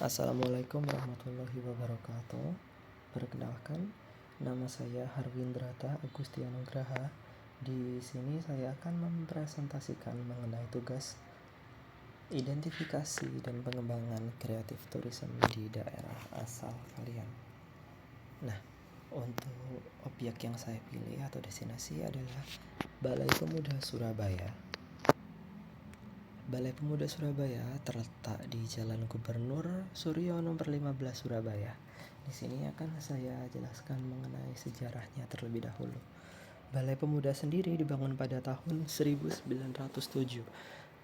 Assalamualaikum warahmatullahi wabarakatuh. Perkenalkan, nama saya Harwindrata Agustianugraha. Di sini saya akan mempresentasikan mengenai tugas identifikasi dan pengembangan kreatif tourism di daerah asal kalian. Nah, untuk objek yang saya pilih atau destinasi adalah Balai Pemuda Surabaya. Balai Pemuda Surabaya terletak di Jalan Gubernur Suryo nomor 15 Surabaya. Di sini akan saya jelaskan mengenai sejarahnya terlebih dahulu. Balai Pemuda sendiri dibangun pada tahun 1907.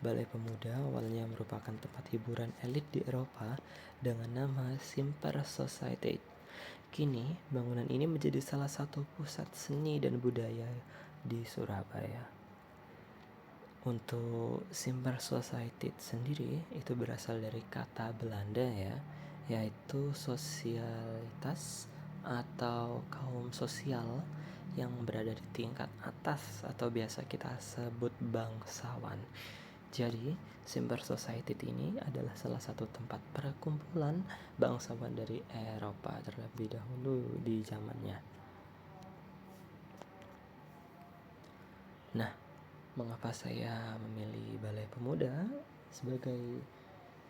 Balai Pemuda awalnya merupakan tempat hiburan elit di Eropa dengan nama Simper Society. Kini, bangunan ini menjadi salah satu pusat seni dan budaya di Surabaya. Untuk Simper Society sendiri itu berasal dari kata Belanda ya, yaitu sosialitas atau kaum sosial yang berada di tingkat atas atau biasa kita sebut bangsawan. Jadi, Simper Society ini adalah salah satu tempat perkumpulan bangsawan dari Eropa terlebih dahulu di zamannya. Nah, mengapa saya memilih Balai Pemuda sebagai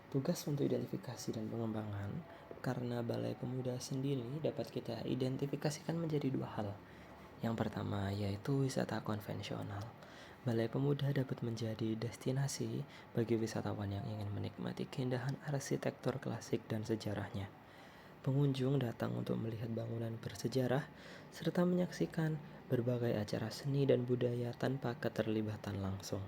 tugas untuk identifikasi dan pengembangan? Karena Balai Pemuda sendiri dapat kita identifikasikan menjadi dua hal. Yang pertama yaitu wisata konvensional. Balai Pemuda dapat menjadi destinasi bagi wisatawan yang ingin menikmati keindahan arsitektur klasik dan sejarahnya. Pengunjung datang untuk melihat bangunan bersejarah serta menyaksikan berbagai acara seni dan budaya tanpa keterlibatan langsung.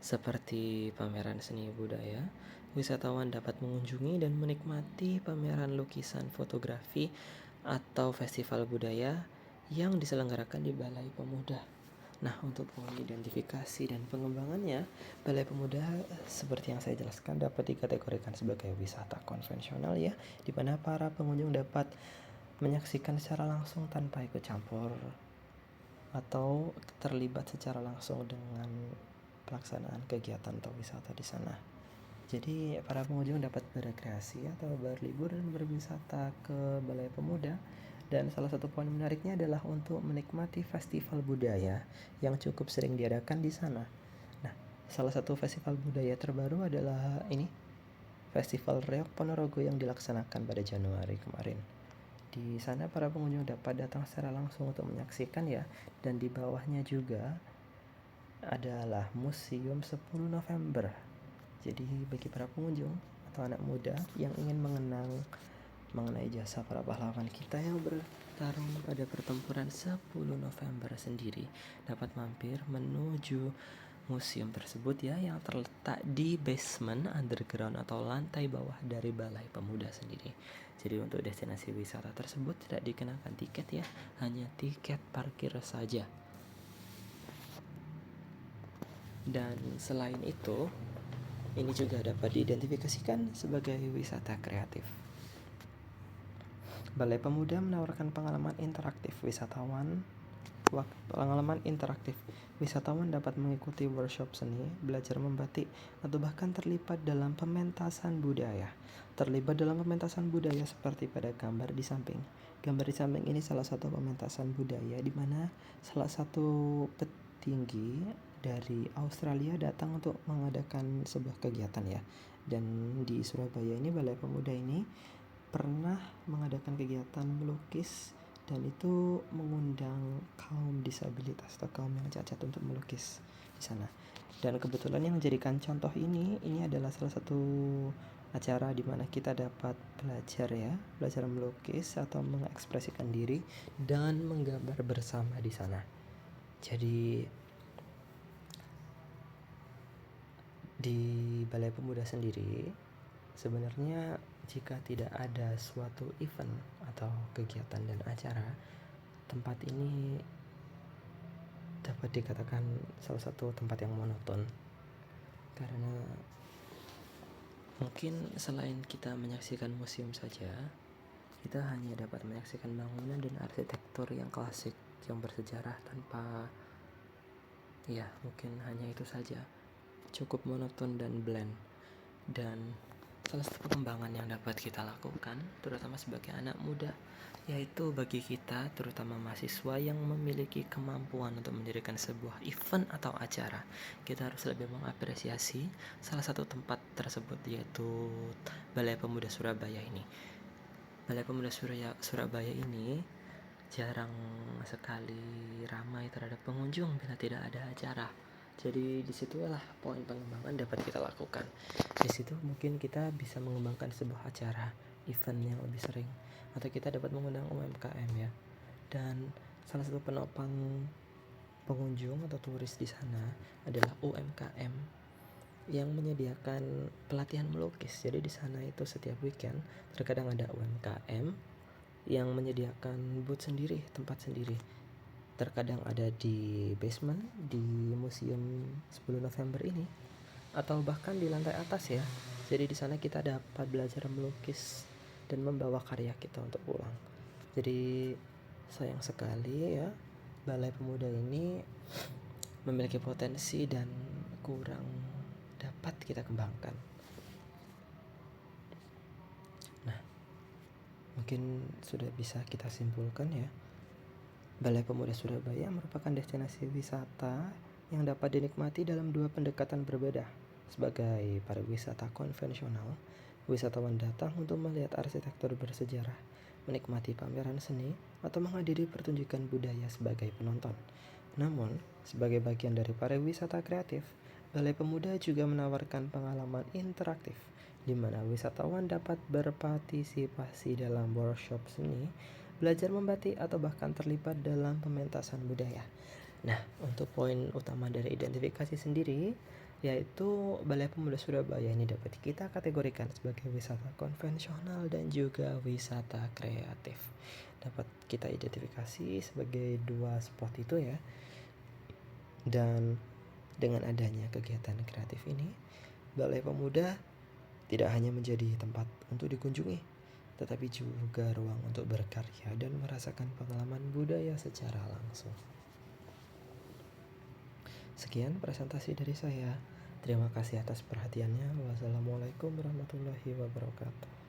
Seperti pameran seni budaya, wisatawan dapat mengunjungi dan menikmati pameran lukisan, fotografi, atau festival budaya yang diselenggarakan di Balai Pemuda. Nah, untuk poin identifikasi dan pengembangannya, Balai Pemuda seperti yang saya jelaskan dapat dikategorikan sebagai wisata konvensional ya, di mana para pengunjung dapat menyaksikan secara langsung tanpa ikut campur atau terlibat secara langsung dengan pelaksanaan kegiatan atau wisata di sana. Jadi para pengunjung dapat berekreasi atau berlibur dan berwisata ke Balai Pemuda. Dan salah satu poin menariknya adalah untuk menikmati festival budaya yang cukup sering diadakan di sana. Nah, salah satu festival budaya terbaru adalah ini, Festival Reok Ponorogo yang dilaksanakan pada Januari kemarin. Di sana para pengunjung dapat datang secara langsung untuk menyaksikan ya. Dan di bawahnya juga adalah Museum 10 November. Jadi bagi para pengunjung atau anak muda yang ingin mengenang mengenai jasa para pahlawan kita yang bertarung pada pertempuran 10 November sendiri dapat mampir menuju museum tersebut ya, yang terletak di basement underground atau lantai bawah dari Balai Pemuda sendiri. Jadi untuk destinasi wisata tersebut tidak dikenakan tiket ya, hanya tiket parkir saja. Dan selain itu, ini juga dapat diidentifikasikan sebagai wisata kreatif. Balai Pemuda menawarkan pengalaman interaktif wisatawan dapat mengikuti workshop seni, belajar membatik, atau bahkan terlibat dalam pementasan budaya. Terlibat dalam pementasan budaya seperti pada gambar di samping. Gambar di samping ini salah satu pementasan budaya di mana salah satu petinggi dari Australia datang untuk mengadakan sebuah kegiatan ya. Dan di Surabaya ini Balai Pemuda ini pernah mengadakan kegiatan melukis dan itu mengundang kaum disabilitas atau kaum yang cacat untuk melukis di sana. Dan kebetulan yang menjadikan contoh ini adalah salah satu acara di mana kita dapat belajar melukis atau mengekspresikan diri dan menggambar bersama di sana. Jadi di Balai Pemuda sendiri sebenarnya jika tidak ada suatu event atau kegiatan dan acara, tempat ini dapat dikatakan salah satu tempat yang monoton. Karena mungkin selain kita menyaksikan museum saja, kita hanya dapat menyaksikan bangunan dan arsitektur yang klasik yang bersejarah tanpa ya mungkin hanya itu saja. Cukup monoton dan bland. Dan salah satu pengembangan yang dapat kita lakukan, terutama sebagai anak muda, yaitu bagi kita, terutama mahasiswa yang memiliki kemampuan untuk mendirikan sebuah event atau acara, kita harus lebih mengapresiasi salah satu tempat tersebut, yaitu Balai Pemuda Surabaya ini. Balai Pemuda Surabaya ini jarang sekali ramai terhadap pengunjung bila tidak ada acara. Jadi disitulah poin pengembangan dapat kita lakukan. Di situ mungkin kita bisa mengembangkan sebuah acara, event yang lebih sering, atau kita dapat mengundang UMKM ya. Dan salah satu penopang pengunjung atau turis di sana adalah UMKM yang menyediakan pelatihan melukis. Jadi di sana itu setiap weekend terkadang ada UMKM yang menyediakan booth sendiri, tempat sendiri. Terkadang ada di basement di Museum 10 November ini, atau bahkan di lantai atas ya. Jadi di sana kita dapat belajar melukis dan membawa karya kita untuk pulang. Jadi sayang sekali ya, Balai Pemuda ini memiliki potensi dan kurang dapat kita kembangkan. Nah, mungkin sudah bisa kita simpulkan ya, Balai Pemuda Surabaya merupakan destinasi wisata yang dapat dinikmati dalam dua pendekatan berbeda. Sebagai pariwisata konvensional, wisatawan datang untuk melihat arsitektur bersejarah, menikmati pameran seni, atau menghadiri pertunjukan budaya sebagai penonton. Namun, sebagai bagian dari pariwisata kreatif, Balai Pemuda juga menawarkan pengalaman interaktif, di mana wisatawan dapat berpartisipasi dalam workshop seni, belajar membatik, atau bahkan terlibat dalam pementasan budaya. Nah, untuk poin utama dari identifikasi sendiri, yaitu Balai Pemuda Surabaya ini dapat kita kategorikan sebagai wisata konvensional dan juga wisata kreatif. Dapat kita identifikasi sebagai dua spot itu ya. Dan dengan adanya kegiatan kreatif ini, Balai Pemuda tidak hanya menjadi tempat untuk dikunjungi, tetapi juga ruang untuk berkarya dan merasakan pengalaman budaya secara langsung. Sekian presentasi dari saya. Terima kasih atas perhatiannya. Wassalamualaikum warahmatullahi wabarakatuh.